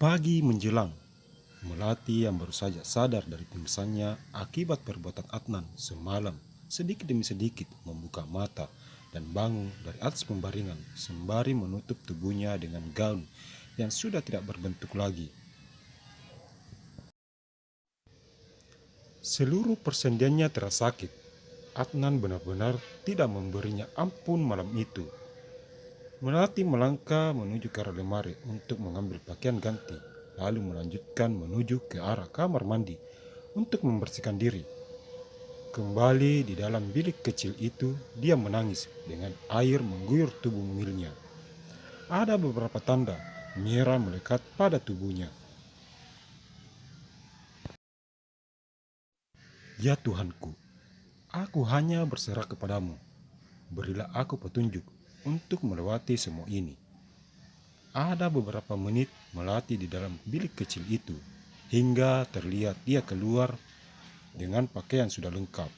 Pagi menjelang, Melati yang baru saja sadar dari pingsannya akibat perbuatan Adnan semalam sedikit demi sedikit membuka mata dan bangun dari atas pembaringan sembari menutup tubuhnya dengan gaun yang sudah tidak berbentuk lagi. Seluruh persendiannya terasa sakit. Adnan benar-benar tidak memberinya ampun malam itu. Melati melangkah menuju ke arah lemari untuk mengambil pakaian ganti, lalu melanjutkan menuju ke arah kamar mandi untuk membersihkan diri. Kembali di dalam bilik kecil itu, dia menangis dengan air mengguyur tubuh mungilnya. Ada beberapa tanda merah melekat pada tubuhnya. Ya Tuhanku, aku hanya berserah kepadamu. Berilah aku petunjuk untuk melewati semua ini. Ada beberapa menit Melati di dalam bilik kecil itu, hingga terlihat dia keluar dengan pakaian sudah lengkap.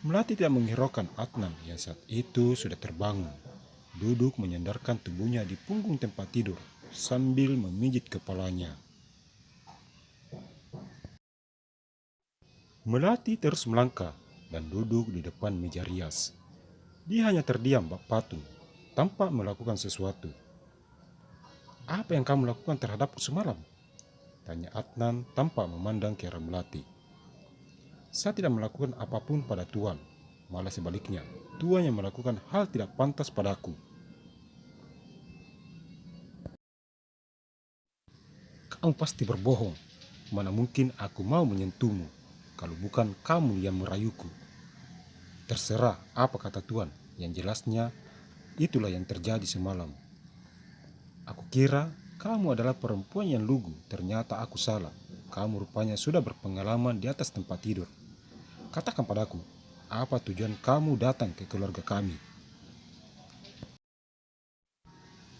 Melati tidak menghiraukan Adnan yang saat itu sudah terbangun, duduk menyandarkan tubuhnya di punggung tempat tidur sambil memijit kepalanya. Melati terus melangkah dan duduk di depan meja rias. Dia hanya terdiam bak patung, tanpa melakukan sesuatu. "Apa yang kamu lakukan terhadapku semalam?" tanya Adnan tanpa memandang ke arah Melati. "Saya tidak melakukan apapun pada Tuan, malah sebaliknya, Tuan yang melakukan hal tidak pantas padaku." "Kamu pasti berbohong. Mana mungkin aku mau menyentuhmu, kalau bukan kamu yang merayuku." "Terserah apa kata Tuan, yang jelasnya itulah yang terjadi semalam. Aku kira kamu adalah perempuan yang lugu, ternyata aku salah. Kamu rupanya sudah berpengalaman di atas tempat tidur. Katakan padaku, apa tujuan kamu datang ke keluarga kami?"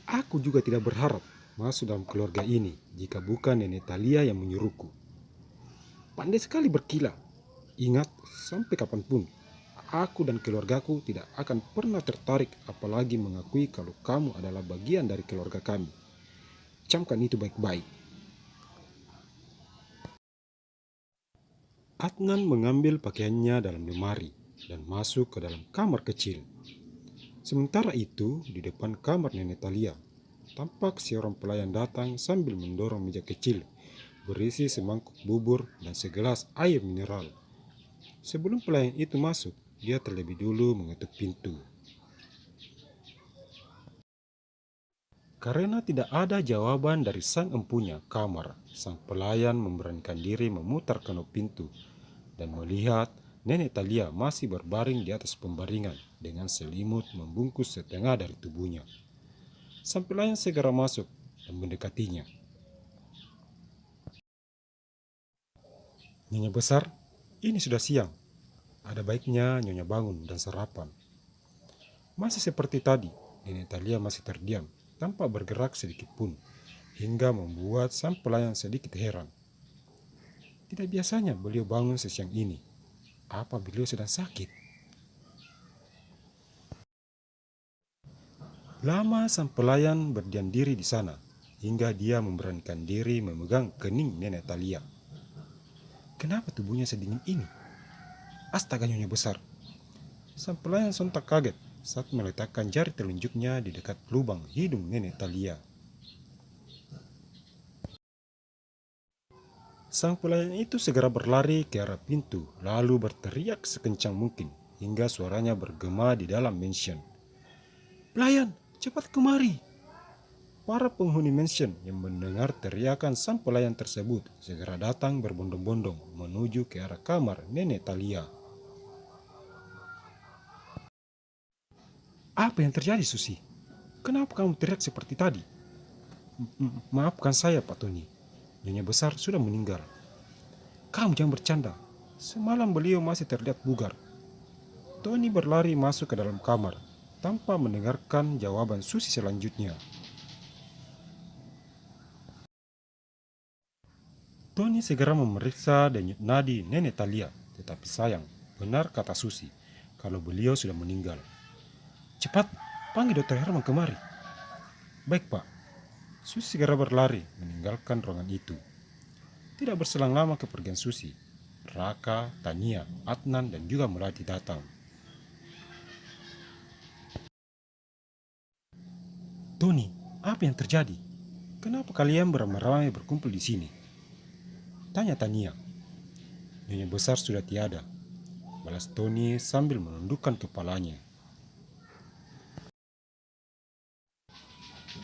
"Aku juga tidak berharap masuk dalam keluarga ini jika bukan Nenek Thalia yang menyuruhku. Pandai sekali berkilah. Ingat, sampai kapanpun, aku dan keluargaku tidak akan pernah tertarik apalagi mengakui kalau kamu adalah bagian dari keluarga kami. Camkan itu baik-baik." Adnan mengambil pakaiannya dalam lemari dan masuk ke dalam kamar kecil. Sementara itu, di depan kamar Nenek Thalia, tampak seorang pelayan datang sambil mendorong meja kecil berisi semangkuk bubur dan segelas air mineral. Sebelum pelayan itu masuk, dia terlebih dulu mengetuk pintu. Karena tidak ada jawaban dari sang empunya kamar, sang pelayan memberanikan diri memutar kenop pintu dan melihat Nenek Thalia masih berbaring di atas pembaringan dengan selimut membungkus setengah dari tubuhnya. Sang pelayan segera masuk dan mendekatinya. "Nyonya besar, ini sudah siang. Ada baiknya Nyonya bangun dan sarapan." Masih seperti tadi, Nenek Thalia masih terdiam tanpa bergerak sedikit pun, hingga membuat sang pelayan sedikit heran. Tidak biasanya beliau bangun sesiang ini. Apa beliau sedang sakit? Lama sang pelayan berdiam diri di sana, hingga dia memberanikan diri memegang kening Nenek Thalia. Kenapa tubuhnya sedingin ini? Astaga Nyonya besar! Sang pelayan sontak kaget saat meletakkan jari telunjuknya di dekat lubang hidung Nenek Thalia. Sang pelayan itu segera berlari ke arah pintu, lalu berteriak sekencang mungkin hingga suaranya bergema di dalam mansion. "Pelayan, cepat kemari!" Para penghuni mansion yang mendengar teriakan sang pelayan tersebut segera datang berbondong-bondong menuju ke arah kamar Nenek Thalia. "Apa yang terjadi, Susi? Kenapa kamu teriak seperti tadi?" Maafkan saya, Pak Tony. Nyonya besar sudah meninggal." "Kamu jangan bercanda. Semalam beliau masih terlihat bugar." Tony berlari masuk ke dalam kamar tanpa mendengarkan jawaban Susi selanjutnya. Tony segera memeriksa denyut nadi Nenek Thalia, tetapi sayang, benar kata Susi, kalau beliau sudah meninggal. "Cepat, panggil Dokter Herman kemari." "Baik, Pak." Susi segera berlari meninggalkan ruangan itu. Tidak berselang lama kepergian Susi, Raka, Tania, Adnan, dan juga Melati datang. Tony, apa yang terjadi? Kenapa kalian beramai-ramai berkumpul di sini? Tanya Tania. Nyonya besar sudah tiada, balas Tony sambil menundukkan kepalanya.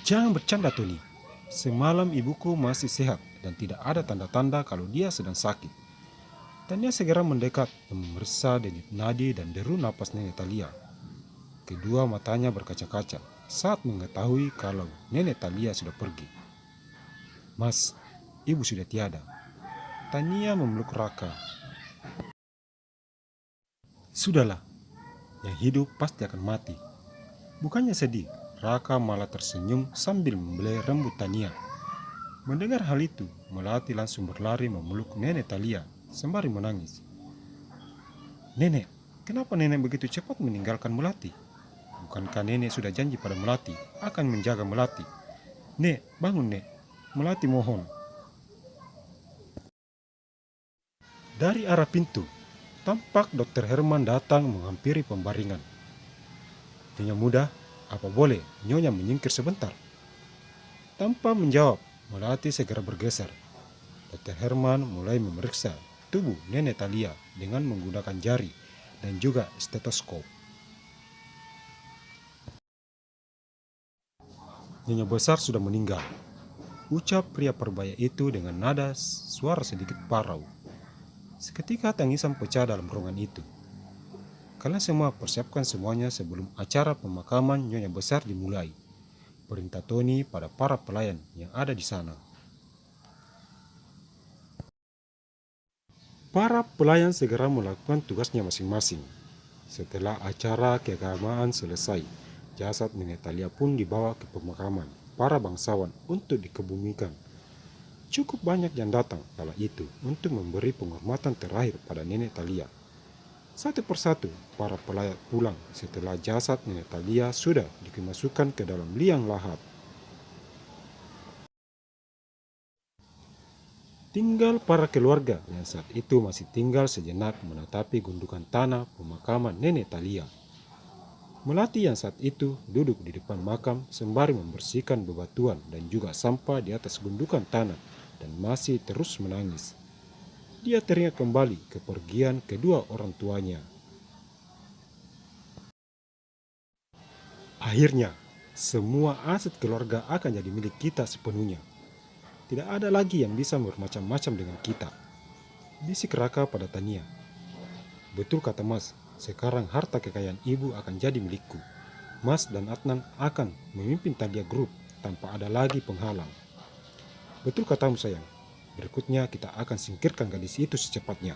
Jangan bercanda, Tony. Semalam ibuku masih sehat dan tidak ada tanda-tanda kalau dia sedang sakit. Tania segera mendekat dan memeriksa denyut nadi dan deru napas Nenek Talia. Kedua matanya berkaca-kaca saat mengetahui kalau Nenek Talia sudah pergi. Mas, ibu sudah tiada. Tania memeluk Raka. Sudahlah, yang hidup pasti akan mati. Bukannya sedih, Raka malah tersenyum sambil membelai rambut Tania. Mendengar hal itu, Melati langsung berlari memeluk Nenek Talia sembari menangis. Nenek, kenapa nenek begitu cepat meninggalkan Melati? Bukankah nenek sudah janji pada Melati akan menjaga Melati? Nek, bangun Nek. Melati mohon. Dari arah pintu, tampak Dokter Herman datang menghampiri pembaringan. Nyonya muda, apa boleh Nyonya menyingkir sebentar? Tanpa menjawab, Melati segera bergeser. Dokter Herman mulai memeriksa tubuh Nenek Talia dengan menggunakan jari dan juga stetoskop. Nyonya besar sudah meninggal, ucap pria perbaya itu dengan nada suara sedikit parau. Seketika tangisan pecah dalam ruangan itu. Kalian semua persiapkan semuanya sebelum acara pemakaman Nyonya besar dimulai, perintah Tony pada para pelayan yang ada di sana. Para pelayan segera melakukan tugasnya masing-masing. Setelah acara keagamaan selesai, jasad Nenek Talia pun dibawa ke pemakaman para bangsawan untuk dikebumikan. Cukup banyak yang datang kala itu untuk memberi penghormatan terakhir pada Nenek Talia. Satu persatu para pelayan pulang setelah jasad Nenek Talia sudah dimasukkan ke dalam liang lahat. Tinggal para keluarga yang saat itu masih tinggal sejenak menatapi gundukan tanah pemakaman Nenek Talia. Melati yang saat itu duduk di depan makam sembari membersihkan bebatuan dan juga sampah di atas gundukan tanah dan masih terus menangis. Dia teringat kembali kepergian kedua orang tuanya. Akhirnya, semua aset keluarga akan jadi milik kita sepenuhnya. Tidak ada lagi yang bisa bermacam-macam dengan kita, bisik Raka pada Tania. Betul kata Mas, sekarang harta kekayaan ibu akan jadi milikku. Mas dan Adnan akan memimpin Talia Group tanpa ada lagi penghalang. Betul katamu sayang, berikutnya kita akan singkirkan gadis itu secepatnya.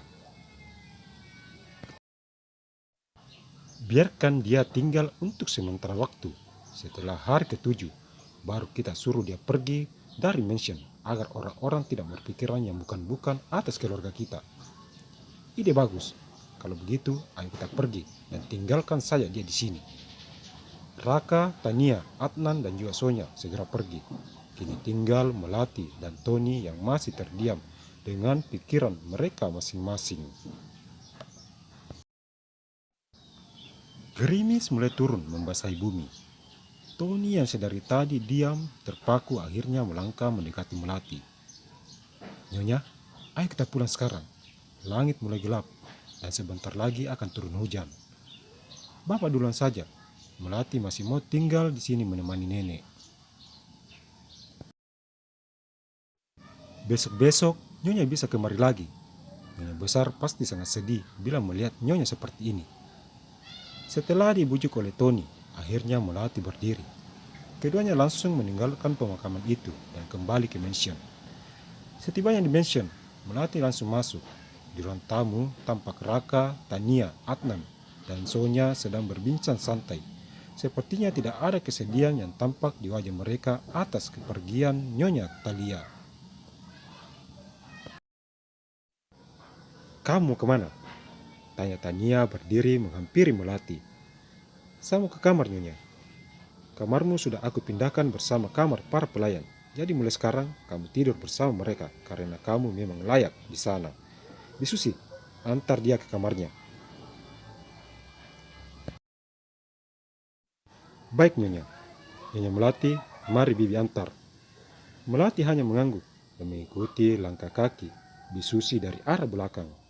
Biarkan dia tinggal untuk sementara waktu. Setelah hari ke-7, baru kita suruh dia pergi dari mansion agar orang-orang tidak berpikiran yang bukan-bukan atas keluarga kita. Ide bagus. Kalau begitu, ayo kita pergi dan tinggalkan saja dia di sini. Raka, Tania, Adnan, dan juga Sonya segera pergi. Kini tinggal Melati dan Tony yang masih terdiam dengan pikiran mereka masing-masing. Gerimis mulai turun membasahi bumi. Tony yang sedari tadi diam terpaku akhirnya melangkah mendekati Melati. Nyonya, ayo kita pulang sekarang. Langit mulai gelap dan sebentar lagi akan turun hujan. Bapak duluan saja. Melati masih mau tinggal di sini menemani nenek. Besok-besok Nyonya bisa kemari lagi. Nyonya besar pasti sangat sedih bila melihat Nyonya seperti ini. Setelah dibujuk oleh Tony, akhirnya Melati berdiri. Keduanya langsung meninggalkan pemakaman itu dan kembali ke mansion. Setibanya di mansion, Melati langsung masuk. Di ruang tamu tampak Raka, Tania, Adnan, dan Sonya sedang berbincang santai. Sepertinya tidak ada kesedihan yang tampak di wajah mereka atas kepergian Nyonya Talia. Kamu kemana? Tanya Tania berdiri menghampiri Melati. Saya mau ke kamar Nyonya. Kamarmu sudah aku pindahkan bersama kamar para pelayan. Jadi mulai sekarang kamu tidur bersama mereka karena kamu memang layak di sana. Bisusi, antar dia ke kamarnya. Baik Nyonya. Nyonya Melati, mari bibi antar. Melati hanya mengangguk dan mengikuti langkah kaki Bisusi dari arah belakang.